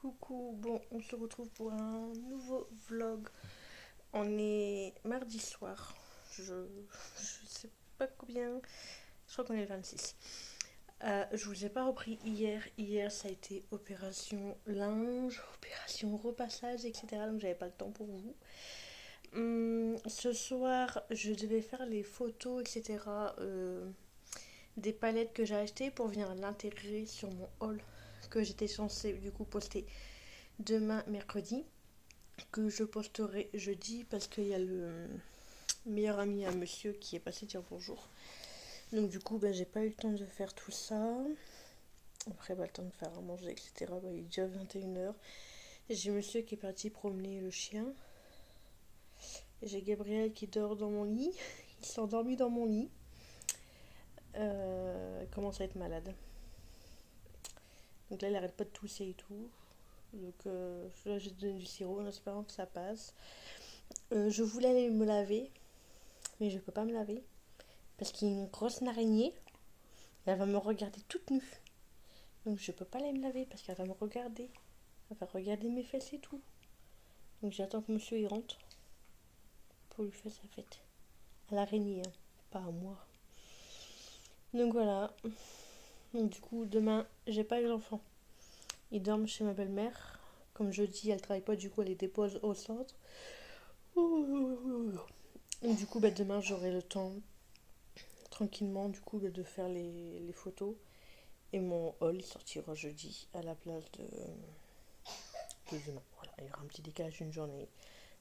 Coucou, bon, on se retrouve pour un nouveau vlog. On est mardi soir. Je sais pas combien. Je crois qu'on est le 26. Je vous ai pas repris hier. Hier, ça a été opération linge, opération repassage, etc. Donc, j'avais pas le temps pour vous. Ce soir, je devais faire les photos, etc. Des palettes que j'ai achetées pour venir l'intégrer sur mon haul que j'étais censée du coup poster demain mercredi, que je posterai jeudi parce qu'il y a le meilleur ami à monsieur qui est passé dire bonjour. Donc du coup j'ai pas eu le temps de faire tout ça. Après le temps de faire à manger, etc. Il est déjà 21h. J'ai monsieur qui est parti promener le chien. Et j'ai Gabriel qui dort dans mon lit. Il s'est endormi dans mon lit. Il commence à être malade. Donc là il arrête pas de tousser et tout. Donc là j'ai donné du sirop en espérant que ça passe. Je voulais aller me laver, mais je peux pas me laver parce qu'il y a une grosse araignée et elle va me regarder toute nue. Donc je peux pas aller me laver parce qu'elle va me regarder. Elle va regarder mes fesses et tout. Donc j'attends que monsieur y rentre pour lui faire sa fête. À l'araignée, hein, pas à moi. Donc voilà. Donc du coup demain j'ai pas les enfants. Ils dorment chez ma belle-mère. Comme je dis, elle travaille pas, du coup elle les dépose au centre. Et du coup demain j'aurai le temps tranquillement du coup de faire les photos. Et mon haul sortira jeudi à la place de demain. Voilà, il y aura un petit décalage d'une journée.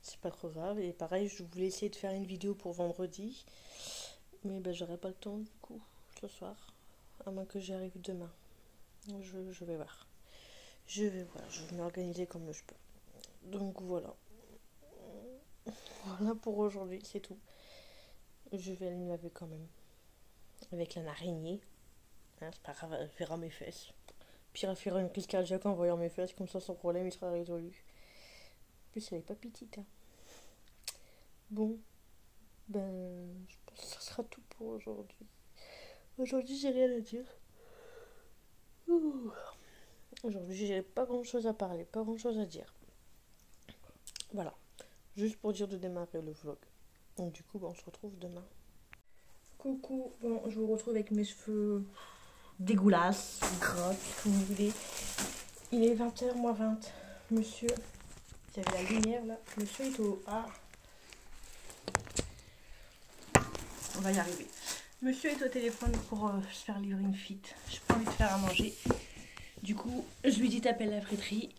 C'est pas trop grave. Et pareil, je voulais essayer de faire une vidéo pour vendredi. Mais j'aurai pas le temps du coup ce soir. À moins que j'y arrive demain. Je vais voir. Je vais voir. Je vais m'organiser comme je peux. Donc voilà. Voilà pour aujourd'hui, c'est tout. Je vais aller me laver quand même. Avec la araignée. Hein, c'est pas grave, elle verra mes fesses. Pire, elle fera une crise cardiaque en voyant mes fesses, comme ça son problème il sera résolu. En plus, elle est pas petite. Hein. Bon, je pense que ça sera tout pour aujourd'hui. Aujourd'hui, j'ai rien à dire. Ouh. Aujourd'hui, j'ai pas grand chose à parler, pas grand chose à dire. Voilà, juste pour dire de démarrer le vlog. Donc, du coup, on se retrouve demain. Coucou, bon, je vous retrouve avec mes cheveux dégueulasses, gras, comme vous voulez. Il est 20h, moins 20. Monsieur, il y avait la lumière là. Monsieur est au. Ah, on va y arriver. Monsieur est au téléphone pour se faire livrer une fite. Je pas envie de faire à manger. Du coup, je lui dis t'appelles la friterie.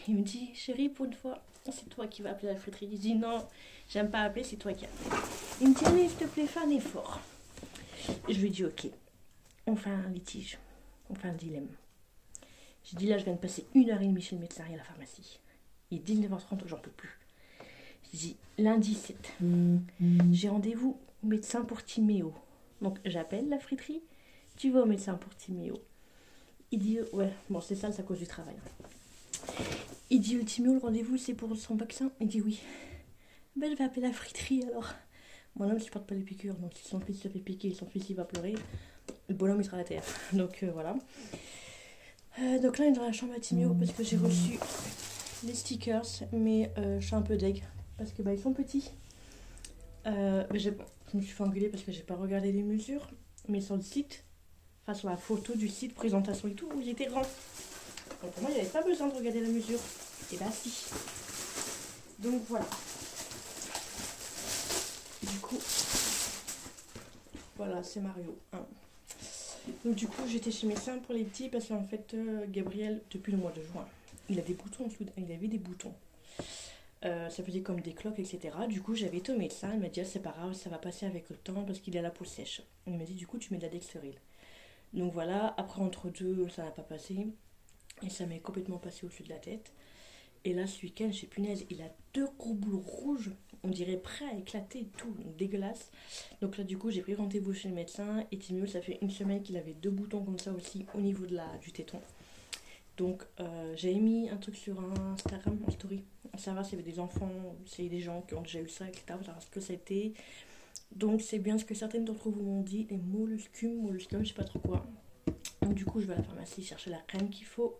Il me dit chérie, pour une fois, c'est toi qui vas appeler la friterie. Je dis non, j'aime pas appeler, c'est toi qui appelles. Il me dit allez, s'il te plaît, fais un effort. Je lui dis ok, on fait un litige, on fait un dilemme. Je dis là, je viens de passer 1h30 chez le médecin et à la pharmacie. Il est 19h30, j'en peux plus. Je dis lundi 7. J'ai rendez-vous au médecin pour Timéo. Donc j'appelle la friterie. Tu vas au médecin pour Timéo. Il dit ouais, bon c'est ça, c'est à cause du travail. Il dit le Timéo, le rendez-vous c'est pour son vaccin. Il dit oui. Je vais appeler la friterie alors. Mon homme ne supporte pas les piqûres, donc si son fils se fait piquer et son fils il va pleurer, le bonhomme il sera à terre. Donc voilà. Donc là il est dans la chambre à Timéo parce que j'ai reçu les stickers, mais je suis un peu deg parce que ils sont petits. Je me suis fait engueuler parce que j'ai pas regardé les mesures, mais sur le site, enfin sur la photo du site, présentation et tout, il était grand. Donc pour moi, il n'y avait pas besoin de regarder la mesure. Et si. Donc voilà. Du coup, voilà, c'est Mario. Hein. Donc du coup, j'étais chez médecin pour les petits parce qu'en fait, Gabriel, depuis le mois de juin, il a des boutons en dessous. Il avait des boutons. Ça faisait comme des cloques, etc. Du coup, j'avais été au médecin. Il m'a dit, ah, c'est pas grave, ça va passer avec le temps parce qu'il a la peau sèche. Il m'a dit, du coup, tu mets de la Dexteril. Donc voilà, après, entre deux, ça n'a pas passé. Et ça m'est complètement passé au-dessus de la tête. Et là, ce week-end, chez Punaise, il a 2 gros boules rouges. On dirait prêt à éclater et tout. Donc, dégueulasse. Donc là, du coup, j'ai pris rendez-vous chez le médecin. Et Timéo, ça fait 1 semaine qu'il avait 2 boutons comme ça aussi au niveau du téton. Donc j'ai mis un truc sur Instagram en story. Savoir s'il y avait des enfants, s'il y a des gens qui ont déjà eu ça, etc. Savoir ce que ça a été. Donc c'est bien ce que certaines d'entre vous m'ont dit, les molluscum, je sais pas trop quoi. Donc du coup je vais à la pharmacie chercher la crème qu'il faut.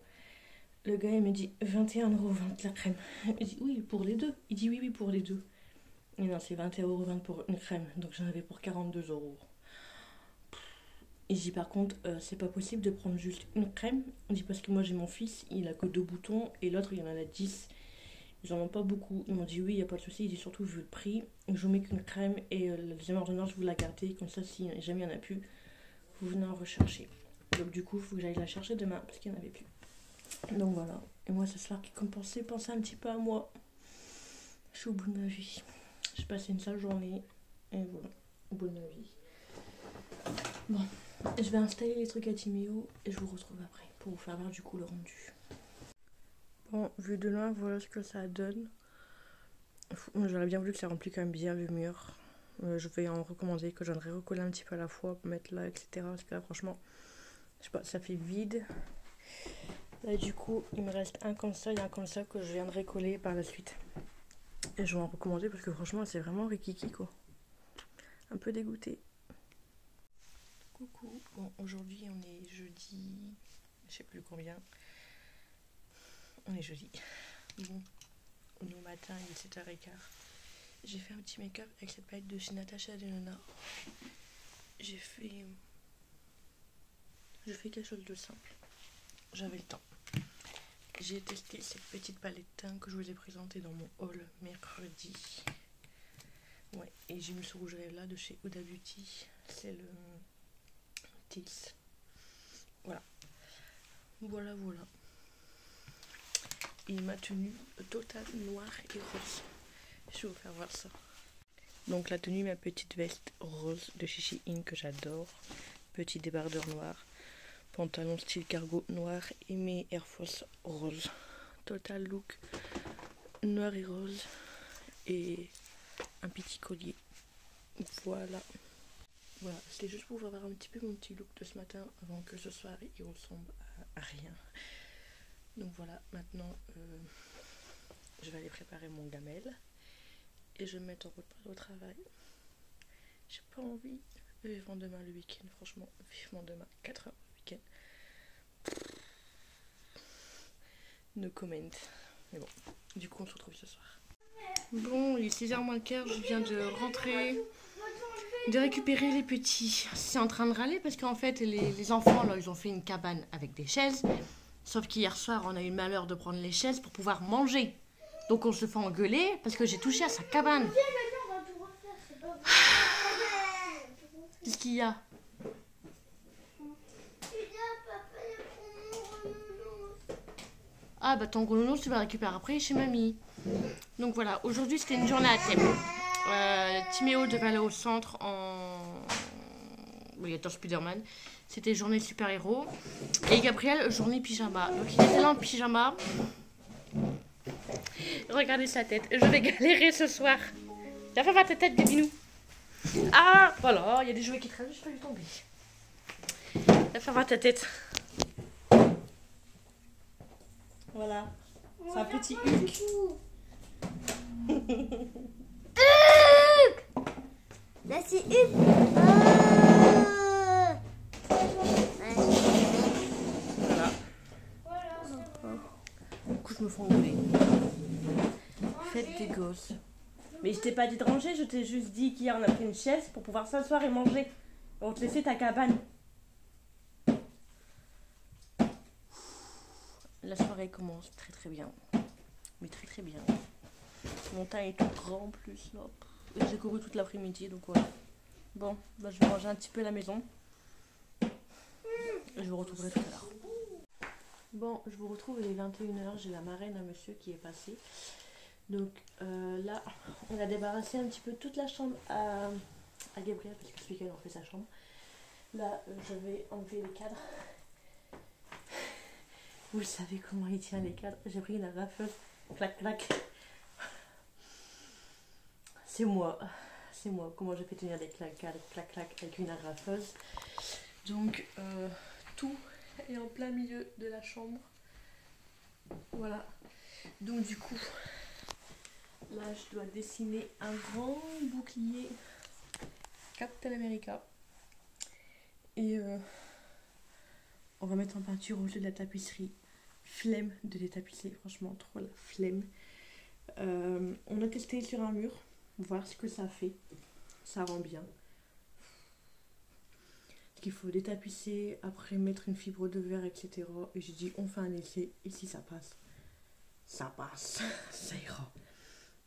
Le gars, il me dit 21,20 € la crème. Je dis oui, pour les deux. Il dit oui, pour les deux. Et non, c'est 21,20 € pour une crème. Donc j'en avais pour 42 €. Et je dis par contre, c'est pas possible de prendre juste une crème. On dit parce que moi j'ai mon fils, il a que 2 boutons et l'autre il en a 10. Ils en ont pas beaucoup. Ils m'ont dit oui, il n'y a pas de souci. Il dit surtout vu le prix, je vous mets qu'une crème et la deuxième ordonnance vous la gardez. Comme ça, si jamais il n'y en a plus, vous venez en rechercher. Donc du coup, il faut que j'aille la chercher demain parce qu'il n'y en avait plus. Donc voilà. Et moi ce soir qui compensait, pensez un petit peu à moi. Je suis au bout de ma vie. J'ai passé une sale journée. Et voilà, au bout de ma vie. Bon, je vais installer les trucs à Timéo et je vous retrouve après pour vous faire voir du coup le rendu. Bon, vu de loin, voilà ce que ça donne. J'aurais bien voulu que ça remplit quand même bien le mur. Je vais en recommander que j'aimerais recoller un petit peu à la fois pour mettre là, etc. Parce que là, franchement, je sais pas, ça fait vide. Là, du coup, il me reste un comme ça et un comme ça que je viendrai coller par la suite. Et je vais en recommander parce que franchement, c'est vraiment rikiki quoi. Un peu dégoûté. Coucou. Bon, aujourd'hui, on est jeudi. Je sais plus combien. On est jeudi. Bon, on est au matin, il est 7h15. J'ai fait un petit make-up avec cette palette de chez Natasha Denona. J'ai fait quelque chose de simple. J'avais le temps. J'ai testé cette petite palette teint que je vous ai présentée dans mon haul mercredi. Ouais, et j'ai mis ce rouge à lèvres là de chez Huda Beauty. C'est le Tils. Voilà. Voilà. Et ma tenue totale noire et rose. Je vais vous faire voir ça. Donc la tenue, ma petite veste rose de chez Shein que j'adore. Petit débardeur noir. Pantalon style cargo noir et mes Air Force rose. Total look noir et rose. Et un petit collier. Voilà. Voilà, c'était juste pour vous voir un petit peu mon petit look de ce matin avant que ce soir il ressemble à rien. Donc voilà, maintenant je vais aller préparer mon gamelle et je vais me mettre en route pour aller au travail. J'ai pas envie. Vivement demain le week-end, franchement, vivement demain, 4 heures le week-end. No comment. Mais bon, du coup on se retrouve ce soir. Bon, il est 6h moins le quart, je viens de rentrer, de récupérer les petits. C'est en train de râler parce qu'en fait les enfants là, ils ont fait une cabane avec des chaises. Sauf qu'hier soir, on a eu le malheur de prendre les chaises pour pouvoir manger. Donc on se fait engueuler parce que j'ai touché à sa cabane. Qu'est-ce qu'il y a? Ah bah ton gros nounours, tu vas récupérer après chez mamie. Donc voilà, aujourd'hui c'était une journée à thème. Timéo devait aller au centre en... Oui, il y a Spider-Man. C'était journée super-héros. Et Gabriel, journée pyjama. Donc il était là en pyjama. Regardez sa tête. Je vais galérer ce soir. Viens faire ta tête, Bébinou. Ah, voilà, il y a des jouets qui traînent, je peux lui tomber. Viens faire voir ta tête. Voilà. C'est un petit Hulk. Là c'est Hulk. Voilà. Du coup, je me fais engueuler. Faites des gosses. Mais je t'ai pas dit de ranger, je t'ai juste dit qu'hier on a pris une chaise pour pouvoir s'asseoir et manger. On te laissait ta cabane. La soirée commence très bien. Mais très bien. Mon teint est tout grand en plus là. J'ai couru toute l'après-midi donc voilà. Bon, bah, je vais ranger un petit peu la maison. Je vous retrouverai tout à l'heure. Bon, je vous retrouve, il est 21h. J'ai la marraine à monsieur qui est passé. Donc là, on a débarrassé un petit peu toute la chambre à Gabriel parce que ce week-end on fait sa chambre. Là, je vais enlever les cadres. Vous savez comment il tient les cadres. J'ai pris une rafleuse. Clac, clac. C'est moi. C'est moi. Comment j'ai fait tenir des cadres. Clac, clac avec une agrafeuse. Donc, tout est en plein milieu de la chambre. Voilà. Donc, du coup, là, je dois dessiner un grand bouclier Captain America. Et on va mettre en peinture au lieu de la tapisserie flemme de les tapisser, franchement, trop la flemme. On a testé sur un mur, voir ce que ça fait. Ça rend bien. Qu'il faut détapisser, après mettre une fibre de verre, etc. Et j'ai dit, on fait un essai, et si ça passe, ça passe, ça ira.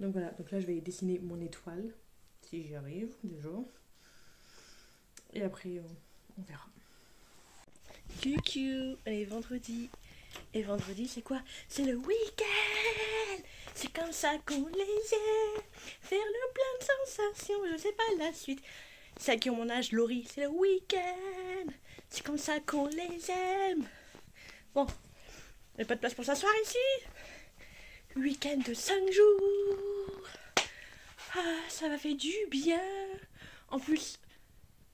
Donc voilà, donc là je vais dessiner mon étoile, si j'y arrive déjà. Et après, on verra. Coucou, on est vendredi. Et vendredi, c'est quoi? C'est le week-end. C'est comme ça qu'on les aime. Faire le plein de sensations, je sais pas la suite. Celles qui ont mon âge, Laurie, c'est le week-end. C'est comme ça qu'on les aime. Bon, il n'y a pas de place pour s'asseoir ici. Week-end de 5 jours. Ah, ça m'a fait du bien. En plus,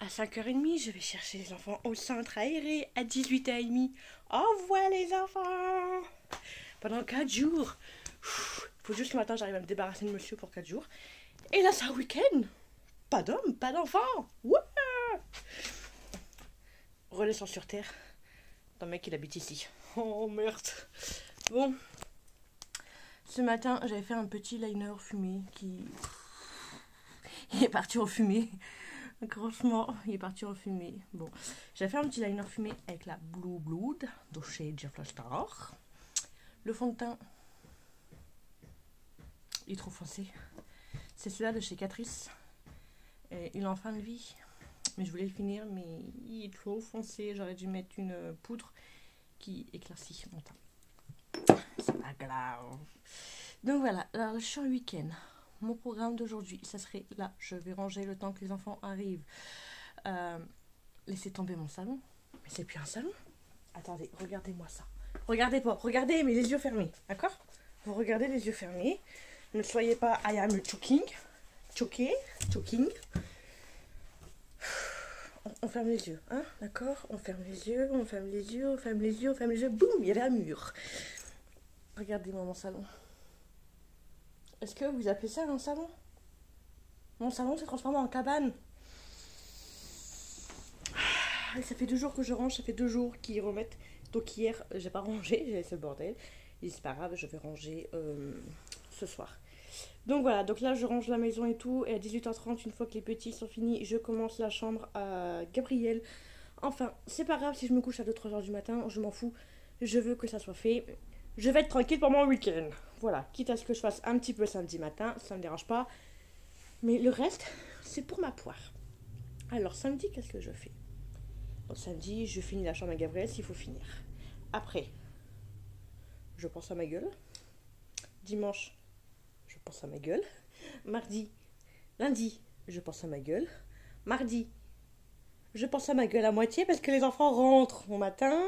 à 5h30, je vais chercher les enfants au centre aéré. À 18h30, au revoir les enfants. Pendant 4 jours. Il faut juste que le matin, j'arrive à me débarrasser de monsieur pour 4 jours. Et là, c'est un week-end. Pas d'homme, pas d'enfant. Ouais. Relaissons sur terre. Un mec, il habite ici. Oh merde. Bon. Ce matin, j'avais fait un petit liner fumé qui... Il est parti en fumée. Franchement, il est parti en fumée. Bon. J'ai fait un petit liner fumé avec la Blue Blood de chez Jeffree Star. Le fond de teint, il est trop foncé. C'est celui-là de chez Catrice. Et il est en fin de vie. Mais je voulais le finir, mais il est trop foncé. J'aurais dû mettre une poudre qui éclaircit mon teint. C'est pas grave. Donc voilà, alors je suis en week-end. Mon programme d'aujourd'hui, ça serait là. Je vais ranger le temps que les enfants arrivent. Laisser tomber mon salon. Mais c'est plus un salon. Attendez, regardez-moi ça. Regardez pas, regardez, mais les yeux fermés. D'accord? Vous regardez les yeux fermés. Ne soyez pas I am choking. Choking. On ferme les yeux, hein, d'accord? On ferme les yeux, on ferme les yeux, on ferme les yeux, on ferme les yeux. Boum, il y avait un mur. Regardez-moi mon salon. Est-ce que vous appelez ça un salon? Mon salon s'est transformé en cabane. Et ça fait 2 jours que je range, ça fait 2 jours qu'ils remettent. Donc hier, j'ai pas rangé, j'ai laissé le bordel. Et c'est pas grave, je vais ranger ce soir. Donc voilà, donc là je range la maison et tout. Et à 18h30, une fois que les petits sont finis, je commence la chambre à Gabriel. Enfin, c'est pas grave si je me couche à 2-3h du matin, je m'en fous. Je veux que ça soit fait. Je vais être tranquille pour mon week-end. Voilà, quitte à ce que je fasse un petit peu samedi matin, ça me dérange pas. Mais le reste, c'est pour ma poire. Alors samedi, qu'est-ce que je fais? Donc samedi, je finis la chambre à Gabriel s'il faut finir. Après, je pense à ma gueule. Dimanche, je pense à ma gueule. Lundi, je pense à ma gueule. Mardi, je pense à ma gueule à moitié parce que les enfants rentrent au matin.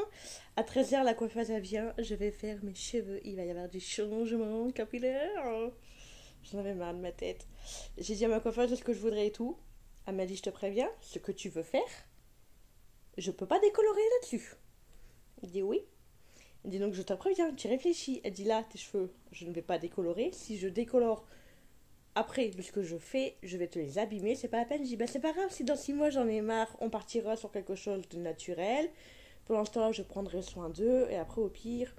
À 13h, la coiffeuse elle vient. Je vais faire mes cheveux. Il va y avoir du changement capillaire. J'en avais marre de ma tête. J'ai dit à ma coiffeuse ce que je voudrais et tout. Elle m'a dit, je te préviens, ce que tu veux faire, je peux pas décolorer là-dessus. Il dit oui. Elle dit donc je te préviens, tu réfléchis. Elle dit là, tes cheveux, je ne vais pas décolorer. Si je décolore après de ce que je fais, je vais te les abîmer, c'est pas la peine. Je dis bah c'est pas grave, si dans 6 mois j'en ai marre, on partira sur quelque chose de naturel. Pour l'instant, je prendrai soin d'eux et après au pire,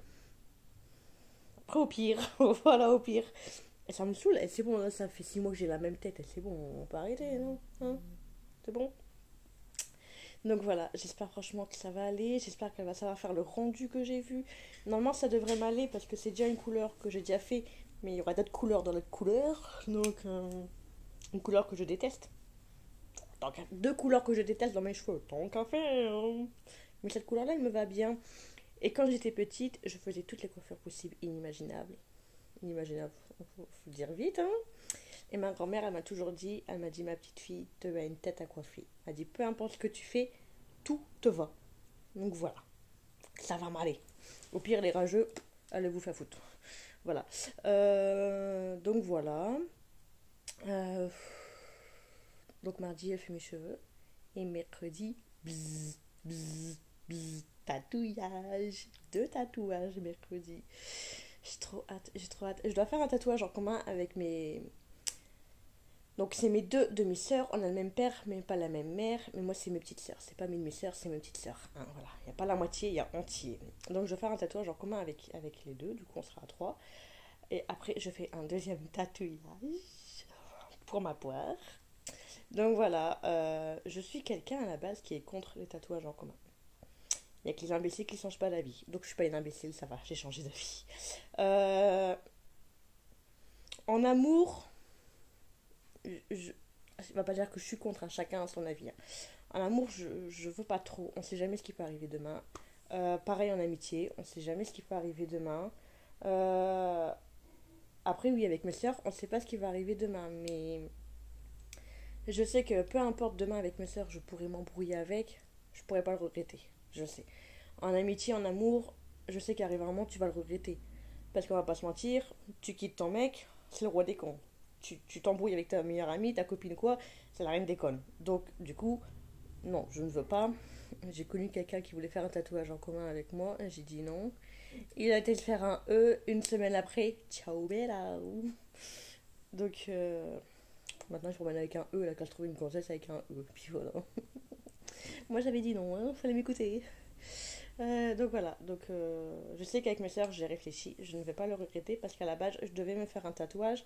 voilà au pire. Et ça me saoule, et c'est bon, là, ça fait 6 mois que j'ai la même tête, et c'est bon, on peut arrêter, non hein? C'est bon. Donc voilà, j'espère franchement que ça va aller, j'espère qu'elle va savoir faire le rendu que j'ai vu. Normalement ça devrait m'aller parce que c'est déjà une couleur que j'ai déjà fait, mais il y aura d'autres couleurs dans l'autre couleur, donc une couleur que je déteste. Donc 2 couleurs que je déteste dans mes cheveux, tant qu'à faire. Mais cette couleur-là, elle me va bien. Et quand j'étais petite, je faisais toutes les coiffures possibles, inimaginables. Inimaginables, faut le dire vite, hein. Et ma grand-mère, elle m'a toujours dit, elle m'a dit, ma petite fille, tu as une tête à coiffer. Elle a dit, peu importe ce que tu fais, tout te va. Donc voilà, ça va m'aller. Au pire, les rageux, allez vous faire foutre. Voilà. Donc voilà. Donc mardi, elle fait mes cheveux. Et mercredi, bzzz, bzzz, bzzz, tatouage. 2 tatouages mercredi. J'ai trop hâte. Je dois faire un tatouage en commun avec mes Donc c'est mes deux demi-sœurs, on a le même père, mais pas la même mère. Mais moi c'est mes petites sœurs, c'est pas mes demi-sœurs, c'est mes petites sœurs. Hein, voilà, il n'y a pas la moitié, il y a entier. Donc je vais faire un tatouage en commun avec les deux, du coup on sera à trois. Et après je fais un deuxième tatouage pour ma poire. Donc voilà, je suis quelqu'un à la base qui est contre les tatouages en commun. Il n'y a que les imbéciles qui ne changent pas d'avis. Donc je suis pas une imbécile, ça va, j'ai changé d'avis. En amour, je ne vais pas dire que je suis contre, hein, chacun a son avis. Hein. En amour, je veux pas trop, on sait jamais ce qui peut arriver demain. Pareil en amitié, on sait jamais ce qui peut arriver demain. Après oui, avec mes soeurs, on ne sait pas ce qui va arriver demain, mais je sais que peu importe demain avec mes soeurs, je pourrais m'embrouiller avec, je pourrais pas le regretter, je sais. En amitié, en amour, je sais qu'arrive un moment, tu vas le regretter. Parce qu'on va pas se mentir, tu quittes ton mec, c'est le roi des cons. Tu t'embrouilles avec ta meilleure amie, ta copine quoi, c'est la reine des connes. Donc, du coup, non, je ne veux pas. J'ai connu quelqu'un qui voulait faire un tatouage en commun avec moi, j'ai dit non. Il a été se faire un E une semaine après. Ciao bella. Donc, maintenant je promène avec un E, là quand je trouve une gonzesse avec un E. Puis voilà. Moi j'avais dit non, hein, fallait m'écouter. Donc voilà, je sais qu'avec mes soeurs j'ai réfléchi, je ne vais pas le regretter parce qu'à la base je devais me faire un tatouage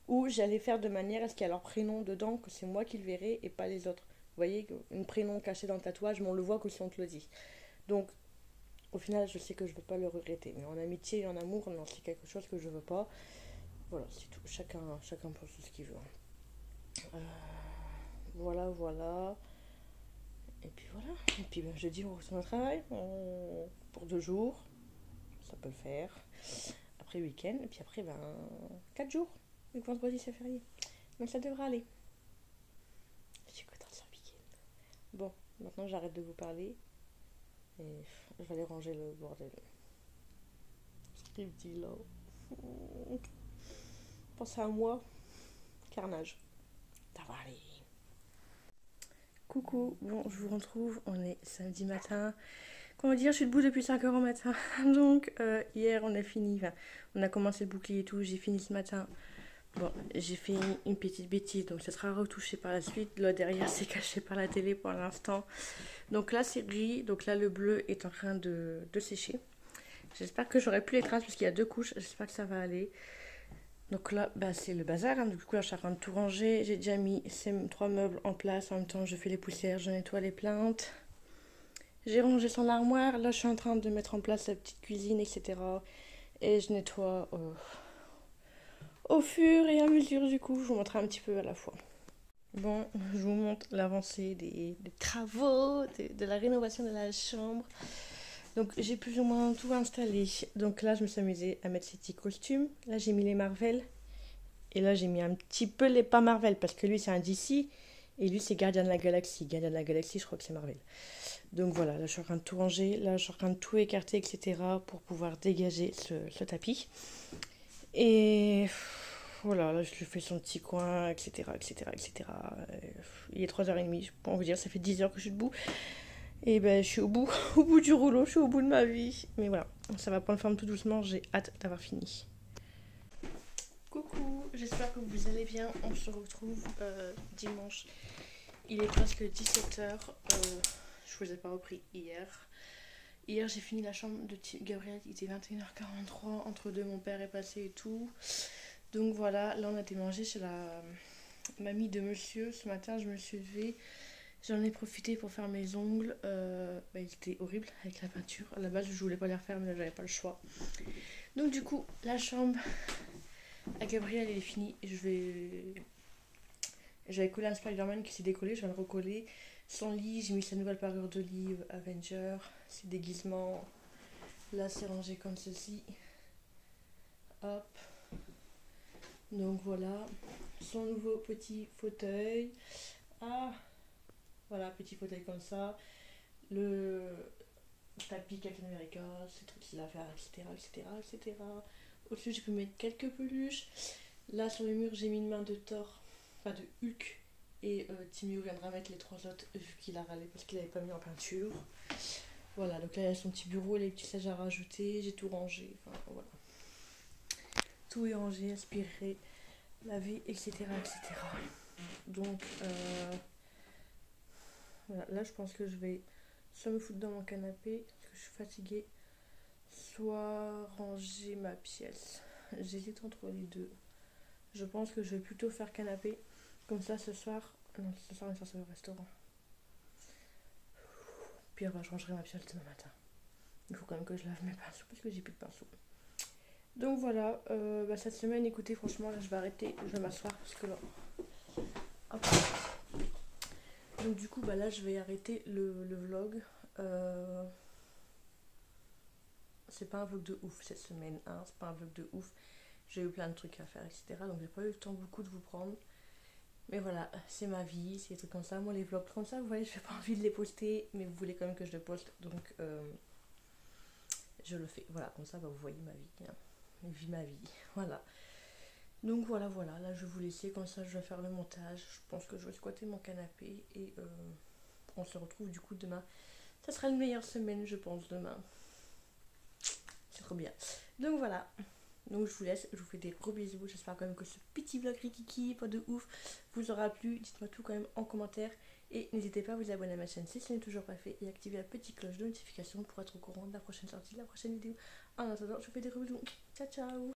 où j'allais faire de manière à ce qu'il y ait leur prénom dedans, que c'est moi qui le verrai et pas les autres. Vous voyez, un prénom caché dans le tatouage, mais on le voit que si on te le dit. Donc au final je sais que je ne vais pas le regretter, mais en amitié et en amour, non, c'est quelque chose que je veux pas. Voilà, c'est tout, chacun pense ce qu'il veut. Voilà. Et puis voilà. Et puis ben, jeudi, on retourne au travail pour 2 jours. Ça peut le faire. Après week-end. Et puis après, 4 jours. Le vendredi, c'est férié. Donc ça devrait aller. Je suis contente de ce week-end. Bon, maintenant j'arrête de vous parler. Et je vais aller ranger le bordel. Ce qu'il me dit là. Pensez à moi. Carnage. Ça va aller. Coucou, bon, je vous retrouve, on est samedi matin. Comment dire, je suis debout depuis 5h au matin. Donc, hier, on a fini, on a commencé le bouclier et tout, j'ai fini ce matin. Bon, j'ai fait une petite bêtise, donc ça sera retouché par la suite. Là, derrière, c'est caché par la télé pour l'instant. Donc là, c'est gris, donc là, le bleu est en train de sécher. J'espère que j'aurai plus les traces parce qu'il y a 2 couches, j'espère que ça va aller. Donc là, c'est le bazar. Hein. Du coup, là, je suis en train de tout ranger. J'ai déjà mis ces 3 meubles en place. En même temps, je fais les poussières, je nettoie les plantes. J'ai rangé son armoire. Là, je suis en train de mettre en place la petite cuisine, etc. Et je nettoie au fur et à mesure. Du coup, je vous montrerai un petit peu à la fois. Bon, je vous montre l'avancée des travaux, de la rénovation de la chambre. Donc j'ai plus ou moins tout installé. Donc là je me suis amusée à mettre ces petits costumes. Là j'ai mis les Marvel. Et là j'ai mis un petit peu les pas Marvel. Parce que lui c'est un DC. Et lui c'est Gardien de la Galaxie. Gardien de la Galaxie je crois que c'est Marvel. Donc voilà, là je suis en train de tout ranger. Là je suis en train de tout écarter etc. Pour pouvoir dégager ce tapis. Et voilà, là je lui fais son petit coin etc. Il est 3h30. Je peux vous dire ça fait 10h que je suis debout. Et je suis au bout du rouleau, je suis au bout de ma vie. Mais voilà, ça va prendre forme tout doucement, j'ai hâte d'avoir fini. Coucou, j'espère que vous allez bien. On se retrouve dimanche. Il est presque 17h. Je vous ai pas repris hier. Hier, j'ai fini la chambre de Gabriel, il était 21h43. Entre deux, mon père est passé et tout. Donc voilà, là on a été manger chez la mamie de monsieur. Ce matin, je me suis levée. J'en ai profité pour faire mes ongles. Ils étaient horribles avec la peinture. À la base, je voulais pas les refaire, mais là, j'avais pas le choix. Donc, du coup, la chambre à Gabriel, elle est finie. J'avais collé un Spider-Man qui s'est décollé. Je vais le recoller. Son lit, j'ai mis sa nouvelle parure de lit Avenger. Ses déguisements. Là, c'est rangé comme ceci. Hop. Donc, voilà. Son nouveau petit fauteuil. Voilà, petit fauteuil comme ça. Le tapis Captain America, ces trucs qu'il a fait, etc. Au-dessus, je peux mettre quelques peluches. Là, sur le mur, j'ai mis une main de Thor, enfin de Hulk. Et Timio viendra mettre les 3 autres, vu qu'il a râlé parce qu'il n'avait pas mis en peinture. Voilà, donc là, il y a son petit bureau, les petits sages à rajouter. J'ai tout rangé. Enfin, voilà. Tout est rangé, aspiré, lavé, etc. Donc voilà, là je pense que je vais soit me foutre dans mon canapé parce que je suis fatiguée, soit ranger ma pièce. J'hésite entre les deux. Je pense que je vais plutôt faire canapé. Comme ça ce soir... Non, ce soir on sort au restaurant. Puis je rangerai ma pièce demain matin. Il faut quand même que je lave mes pinceaux parce que j'ai plus de pinceaux. Donc voilà, cette semaine, écoutez, franchement, là je vais arrêter, je vais m'asseoir parce que là... Hop. Donc du coup, là je vais arrêter le vlog. C'est pas un vlog de ouf cette semaine, hein, c'est pas un vlog de ouf. J'ai eu plein de trucs à faire, etc. Donc j'ai pas eu le temps beaucoup de vous prendre. Mais voilà, c'est ma vie, c'est des trucs comme ça. Moi, les vlogs comme ça, vous voyez, j'ai pas envie de les poster, mais vous voulez quand même que je les poste, donc je le fais. Voilà, comme ça, vous voyez ma vie, hein. Ma vie, voilà. Donc voilà, là je vais vous laisser, comme ça je vais faire le montage. Je pense que je vais squatter mon canapé et on se retrouve du coup demain. Ça sera une meilleure semaine, je pense, demain. C'est trop bien. Donc voilà. Donc je vous laisse, je vous fais des gros bisous. J'espère quand même que ce petit vlog rikiki, pas de ouf, vous aura plu. Dites-moi tout quand même en commentaire. Et n'hésitez pas à vous abonner à ma chaîne si ce n'est toujours pas fait. Et activer la petite cloche de notification pour être au courant de la prochaine sortie, de la prochaine vidéo. En attendant, je vous fais des gros bisous. Ciao ciao.